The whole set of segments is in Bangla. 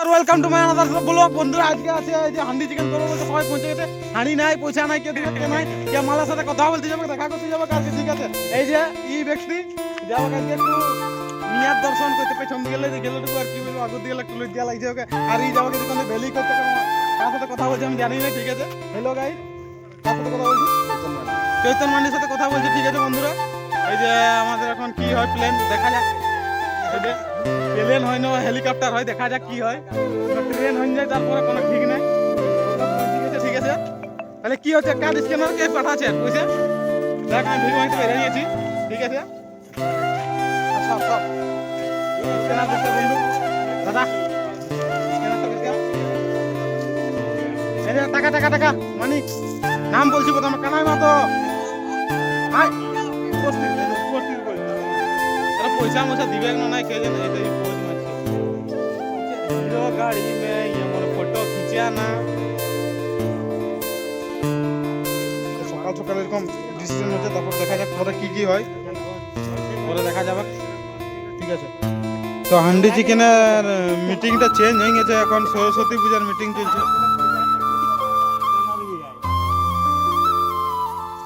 নমস্কার, welcome to my another blog. বন্ধুরা আজকে আছে এই যে হান্ডি চিকেন করবো বলতে সবাই পৌঁছে গেছে। হাঁড়ি নাই, পয়সা নাই, কে দিবে কে নাই, কে মালার সাথে কথা বলতে যাবে, দেখা করতে যাবে কালকে। ঠিক আছে, এই যে এই ব্যক্তি যাবো কালকে একটু মিয়ার দর্শন করতে, পেছন গেলে গেলেটুকু আর কি বলবো, আগর দিকে একটু লুট দেওয়া লাগছে ওকে। আর এই যাবো কিছু ভ্যালি করতে, কার সাথে কথা বলছি আমি জানি না। ঠিক আছে, হ্যালো গাইস, কার সাথে কথা বলছি? চৈতন মান্ডির সাথে কথা বলছি। ঠিক আছে বন্ধুরা, এই যে আমাদের এখন কি হয় প্ল্যান দেখা যাক। এই যে প্লেন হয় না হেলিকপ্টার হয়, দেখা যাক কি হয়। ট্রেন হয়ে যায় তারপরে কোনো ঠিক নাই। ঠিক আছে, ঠিক আছে, তাহলে কি হচ্ছে, কার্ড স্ক্যানার কে পাঠাচ্ছে পয়সা দেখ, আমি ভিডিও হয়তো বেরিয়ে নিয়েছি। ঠিক আছে, সব সব স্ক্যানার করতে বন্ধু দাদা, স্ক্যানার তো করতে। এই যে টাকা টাকা টাকা মানি নাম বলছি প্রথমে, কানাই মাতো আয় উপস্থিত উপস্থিত করে পয়সা মশা দিবে না নাই কে জানে। এটাই পোজ মারছে হিরো গাড়ি মে আমার ফটো খিচিয়া না। সকাল সকাল এরকম ডিসিশন হচ্ছে, তারপর দেখা যাক পরে কি কি হয়, পরে দেখা যাবে। ঠিক আছে, তো হান্ডি চিকেনের মিটিংটা চেঞ্জ হয়ে গেছে, এখন সরস্বতী পূজার মিটিং চলছে।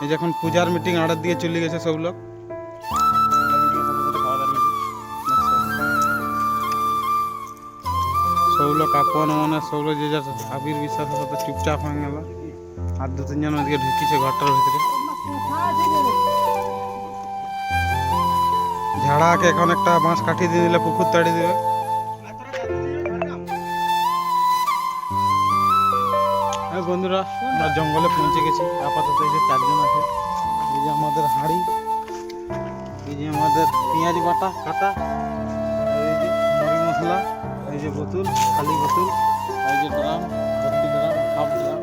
এই যে এখন পূজার মিটিং অর্ডার দিয়ে চলে গেছে সব লোক। সব লোক আপন মানে সব লোক যে যার আবির বিশ্বাসের সাথে চুপচাপ হয়ে গেল। আর দু তিনজন ওদিকে ঢুকিছে ঘরটার ভিতরে। ঝাড়াকে এখন একটা বাঁশ কাঠি দিয়ে দিলে পুকুর তাড়ি দিবে। হ্যাঁ বন্ধুরা, আমরা জঙ্গলে পৌঁছে গেছি। আপাতত এই যে 4 জন আছে। এই যে আমাদের হাঁড়ি, এই যে আমাদের পেঁয়াজ বাটা কাটা, এই যে মুড়ি মশলা, এই যে বোতল, খালি বোতল, এই যে ড্রাম, ভর্তি ড্রাম, হাফ ড্রাম,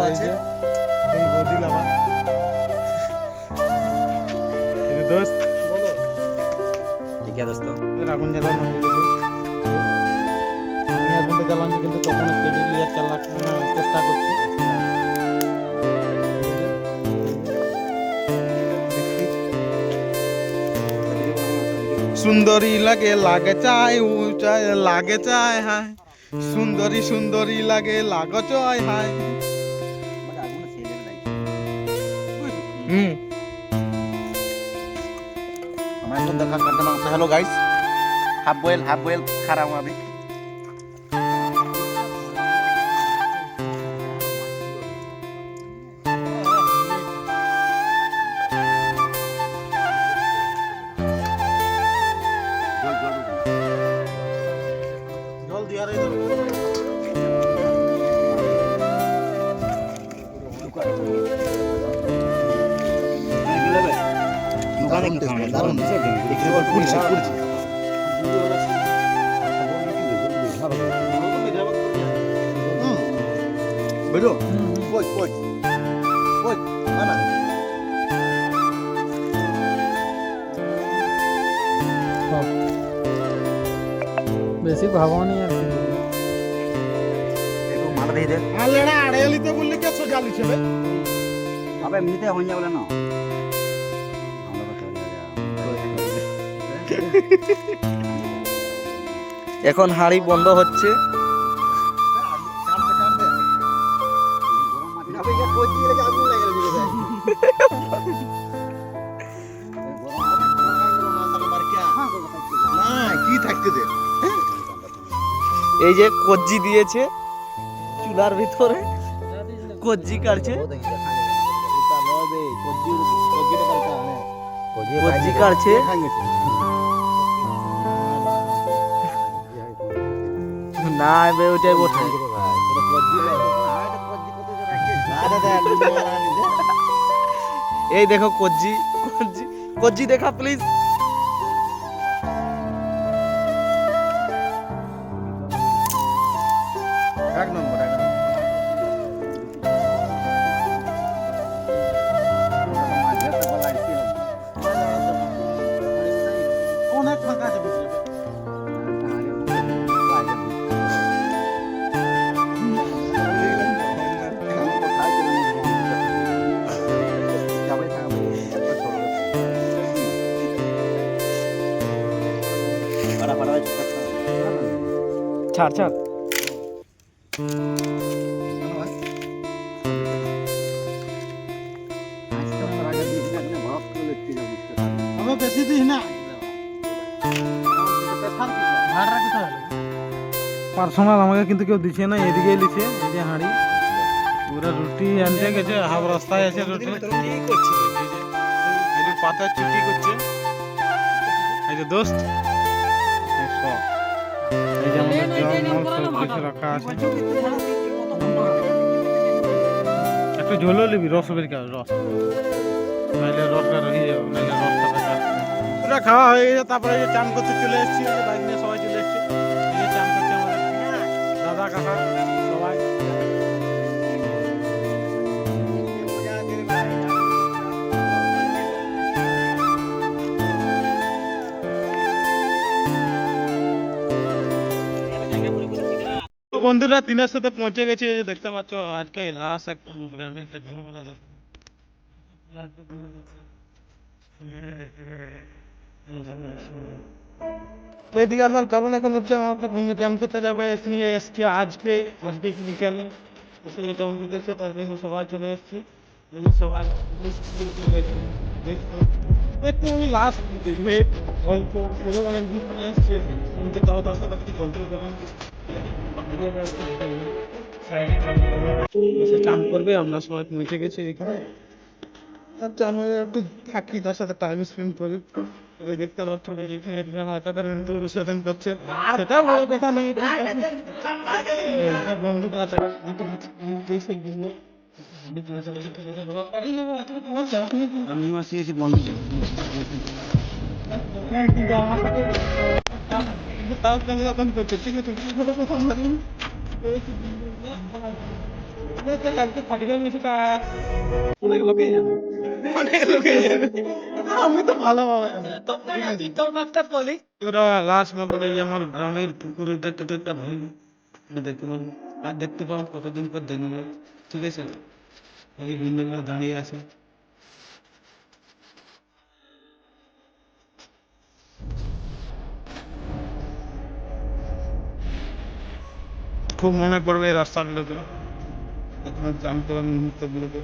এই যে এই বদিল আবার এই যে দোস্ত বলো। ঠিক আছে দোস্ত, আগুন জ্বালানো হয়ে গেছে। আমি আগুনটা জ্বালাচ্ছি কিন্তু তখন কেটে দিয়ে চেষ্টা করছি। সুন্দরী লাগে লাগে চাই উচাই লাগে চাই হায়, সুন্দরী সুন্দরী লাগে লাগো চাই হায়। हमारे को देखा करते ना। हेलो गाइस, हाफ बॉयल खा रहा हूँ अभी। জল দিয়া রে দাও। দোকানে কি খাওয়া দারুণ দেখতে বল পুলিশ বেরো কই কই কই না বেশি ভাবনি আর কি একটু মাল দিয়ে দে। আলেড়া আড়াইলিতে বললে কে সোজালি ছেলে। আবে এমনিতে হয়ে যাবে না। এখন হাঁড়ি বন্ধ হচ্ছে। কি থাকতে দে। এই যে কজ্জি দিয়েছে চুলার ভিতরে, কজ্জি কাটছে, কজ্জি কাটছে। না বে ওইটাই বটে। এই দেখো কজ্জি কজ্জি কজ্জি দেখা প্লিজ। এক নম্বর অনেক ফাঁকা আছে ভিতরে। ছাড় ছাড় আমি বেশি দিস না পার্সোনাল আমাকে কিন্তু কেউ দিচ্ছে না, এদিকে লিছে এই যে হাঁড়ি পুরো রুটি আনতে গেছে, হাফ রাস্তায় আছে রুটি এই যে পাতা চুটি করছে, এই যে দোস্ত এই সব। এই যে আমাদের জল মল সব কিছু রাখা আছে। একটু ঝোলও নিবি, রস বেরিয়ে রস, নাইলে রসটা রয়ে যাবে, নাইলে রসটা বেকার। পুরো খাওয়া হয়ে গেছে, তারপরে এই যে চান করতে চলে এসেছি, এই যে বাইক নিয়ে সবাই চলে এসেছে, এই যে চান করছে আমাদের দাদা কাকা সবাই। তো বন্ধুরা দিনের সাথে পৌঁছে গেছে, এই যে দেখতে পাচ্ছ আজকে লাস্ট একটা গ্রামে একটা ঝামেলা আছে। তো এদিকে আমার কারণ এখন হচ্ছে আমাকে ব্যায়াম করতে যাবে, নিয়ে এসছি আজকে বিকেলে তারপরে সবাই চলে এসছি, সবাই একটু আমি লাস্ট অল্প অনেক দিন এসছে, কিন্তু তাও তার সাথে কিছু বলতে চান করবে, আমরা সবাই পৌঁছে গেছি এখানে। আর চান হয়ে একটু থাকি, তার সাথে টাইম স্পেন্ড করি। ওই দেখতে পাচ্ছ সেদিন করছে, সেটা বড় কথা নেই। আমি আসিয়েছি বন্ধু, তাও তুমি এখন করছো ঠিক আছে। অনেক লোকে যাবে, অনেক লোকে যাবে, আমি তো ভালো লাস্ট ব্যাপারে আমার গ্রামের পুকুরে দেখতে দেখতে ভাই দেখতে পাবো, আর দেখতে পাবো কতদিন পর দেখবো, ঠিক আছে। এই বিন্দুগুলো দাঁড়িয়ে আছে, খুব মনে পড়বে এই রাস্তাগুলোতে, এখন জানতে মুহূর্তগুলোতে।